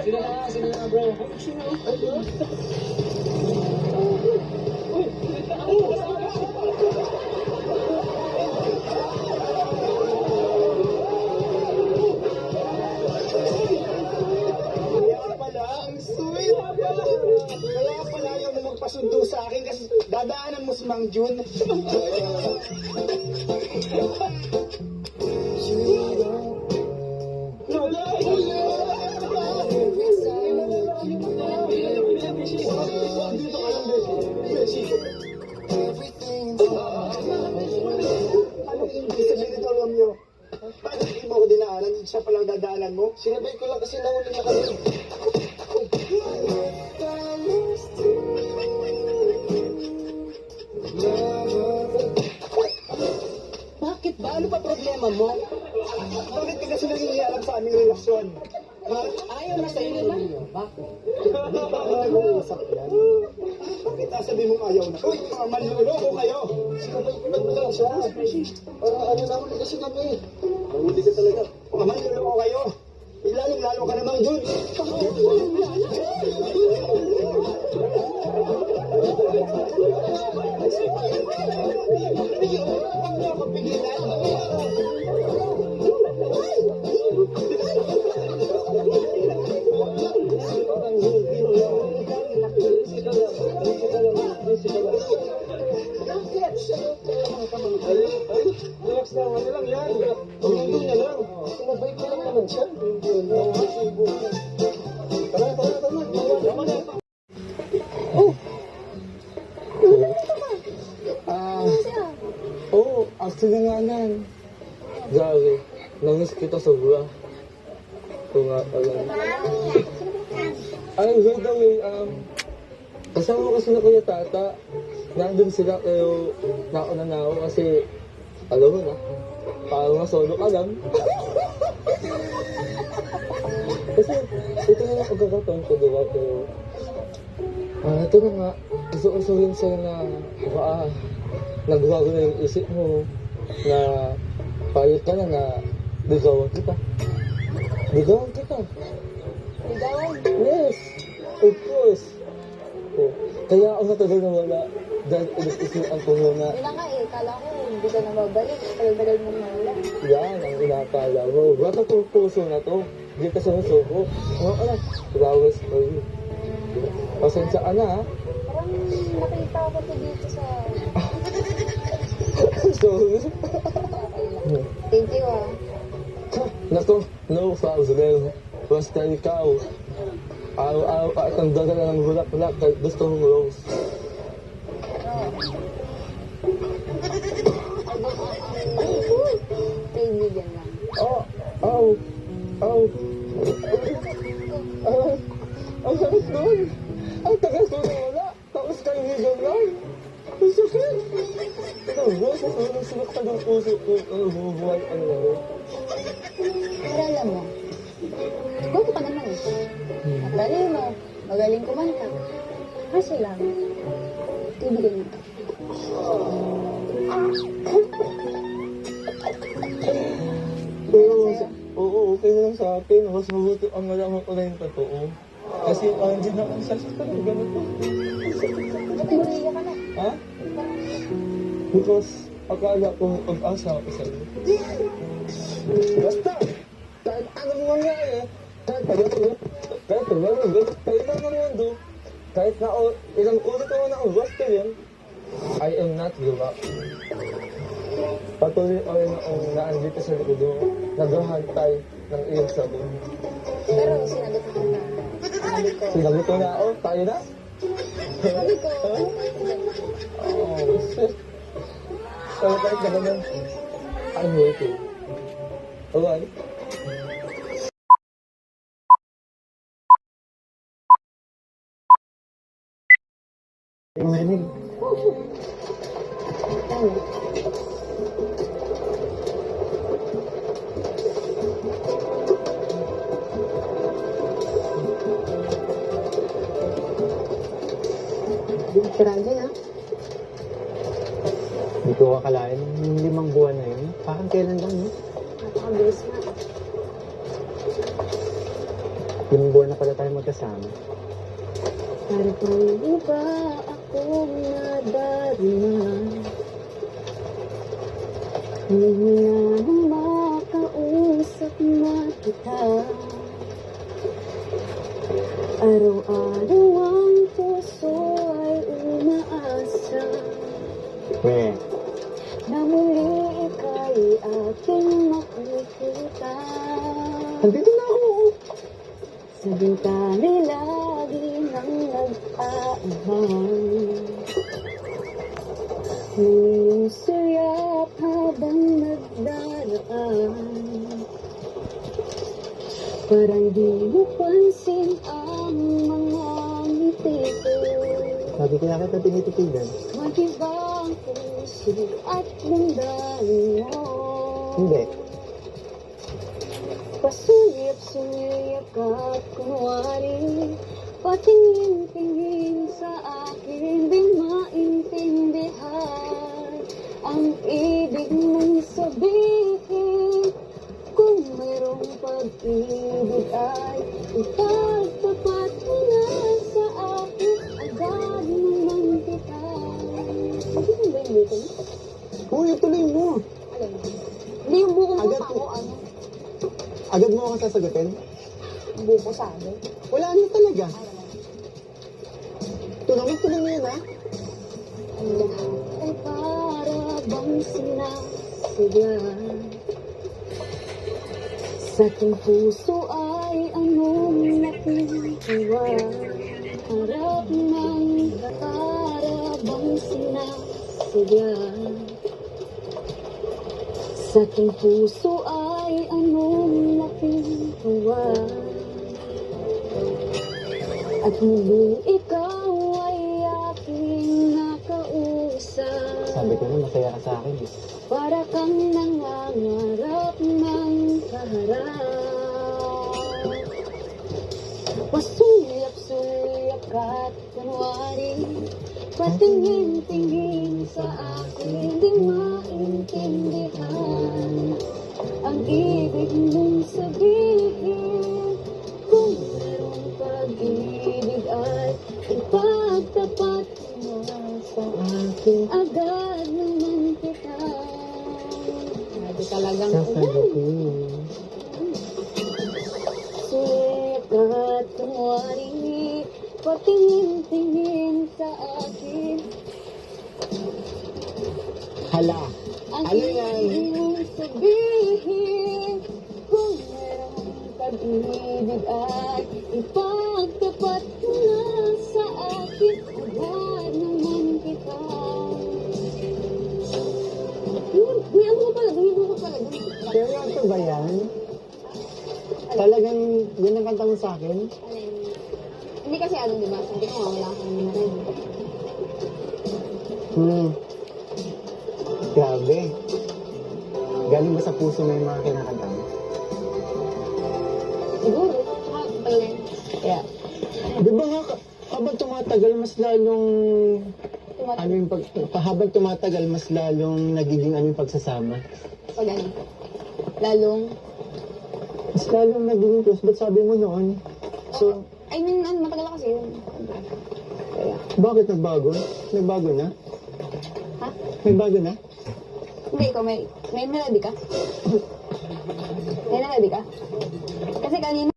Sino na bro? Sino? Ay, bro? Uy! Ang sweet! Kaya pala ayaw mo magpasundo sa akin kasi dadaanan mo si Mang Jun. Anong ibig sabihin nito, Romeo? Bakit hindi mo ako dinaanan? Siya palang dadaanan mo? Sinabay ko lang kasi nahuli na kami. Bakit ba? Ano pa problema mo? Bakit ka kasi nangyayarap sa aming relasyon? Ha? Ayaw na sa'yo, Romeo. Bakit? Hindi pa ako nag-uusap yan. Bakit sabi mong ayaw na? Uy, mga manluloko kayo! Sinabay ko lang siya. Para ano na huli kasi kami. Mahuli ka talaga. Mga manluloko kayo. Lalo ka namang dun. Huwag niyo ako pigilan. Relax lang, ano lang yan. Hindi niya lang. Sinabay ko lang naman siya. Tara. Actually nga nan. Grabe. Namiss kita sobra. Kung nga alam. Ay, by the way, kasama ko kasi na Kuya Tata. Nandun sila pero nauna na ako kasi alam mo na, parang nga solo ka lang. Kasi ito na lang pagkakataon ko diba pero ito na nga, gusto-gustuhin sa'yo na nagbago na yung isip mo na payot ka na na ligawan kita. Ligawan kita. Ligawan? Yes, of course. Oh, kaya ako natagal na wala dahil inisisihan ko muna. Yun na nga eh, kala ko hindi ka na babalik. Tagal-tagal mo na wala. Yan ang inakala mo. Baka itong puso na to. Hindi ka sa musuko. Flowers for you. Pasensya ka na ha. Parang nakita ko to dito sa... Sorry. Thank you ah. Nato, no problem. Basta ikaw. Araw-araw at ang dala ng bulak-bulak kahit gusto mong rose. Kaibigan lang. Ang sakit nun. Ang tagal ko na wala. Tapos kaibigan lang. Ang sakit. Ito, rose, ang sinaktan ng puso ko. Ang bubuhay, ano na rin. Pero alam mo, boto ka naman eh. At dali mo, magaling kumanta. Kasi lang, kaibigan mo. Pero, oo, okay na lang sa akin. Mas mabuti ang malaman ko na yung totoo. Kasi hindi na ako sasaktan ng ganito. Ba't naiiyak ka na? Ha? Because akala ko pag-asa ako sa'yo. Basta! Kahit anong mangyari, kahit ilang ng mundo, kahit na ilang ulit ako na ang gusto yun, I am not give up. Patuloy ako rin akong naandito sa likod mo, naghahantay ng iyong sabon. Pero sinagot mo na. Sabi ko. Sinagot ko na ako, tayo na? Sabi ko. Oh, shit. Pero kahit na ganun, I'm waiting. Alright? Morning. Tira dyan ah. Hindi ko akalain yung 5 buwan na yun. Parang kailan lang, no? Napakabilis nga. Yung buwan na pala tayo magkasama. Para paano ba akong nadarima? Nung wala nang makausap na kita. Araw-araw ang puso ay umaasa We, na muli ika'y aking makikita. andito na ako. Sa bintani lagi nang nag-aabang ng iyong suyap habang nagdaraan. Parang di mo pansin ang mga ngiti ko. Sabi ko na kita tinititigan. Mag-ibang puso at damdamin mo. Hindi. Pasuyap-suyap at kunwari, patingin-tingin sa akin, di maintindihan ang ibig mong sabihin. Kung mayroong pag-ibig ay ipagtapat mo na sa akin, agad naman kita. Hindi mo ba yung buko mo? Uy, tuloy mo. Alam mo? Hindi yung buko mo Agad pa po. ako, ano? Agad mo ako sasagutin? Buko sabi. Wala na talaga. Ay, wala. Tuloy mo yan, ha? Ang lahat ay para bang sinasadya. Sa aking puso ay anong nakuha. Harap ng para bang sinasadya. Sa aking puso ay anong nakuha. At muling ikaw ay aking nakausap. Sabi ko na, masaya ka sa akin. Para kang nangangarap ng kaharap. Pasuyap-suyap at kunwari, patingin-tingin sa akin, di maintindihan ang ibig mong sabihin. Kung mayroong pag-ibig ay ipagtapat mo sa akin, agad naman kita. Sabi talagang Sasagutin. sukat kunwari, patingin-tingin sa akin. Hala. Ang Ano yan? ibig mong sabihin, kung mayroong pag-ibig ay ipagtapat mo na sa akin, agad naman kita. May ano ko pala, may buko pala. Seryoso ba yan? Talagang yun ang kanta mo sa akin? Hindi kasi ano, di ba? Sabi ko, wala akong narinig. Grabe. Galing ba sa puso mo yung mga kinakanta mo? Siguro, pala. Yeah. Di ba nga, habang tumatagal, mas lalong... Ano yung habang tumatagal, mas lalong nagiging ano yung pagsasama? Pag ano, lalong, Mas lalong nagiging close. Ba't sabi mo noon? So, I mean, ano, matagal na kasi yun. Kaya, bakit nagbago? Nagbago na? ha? May bago na? Hindi, ikaw, may melody ka? May melody ka? Kasi kanina,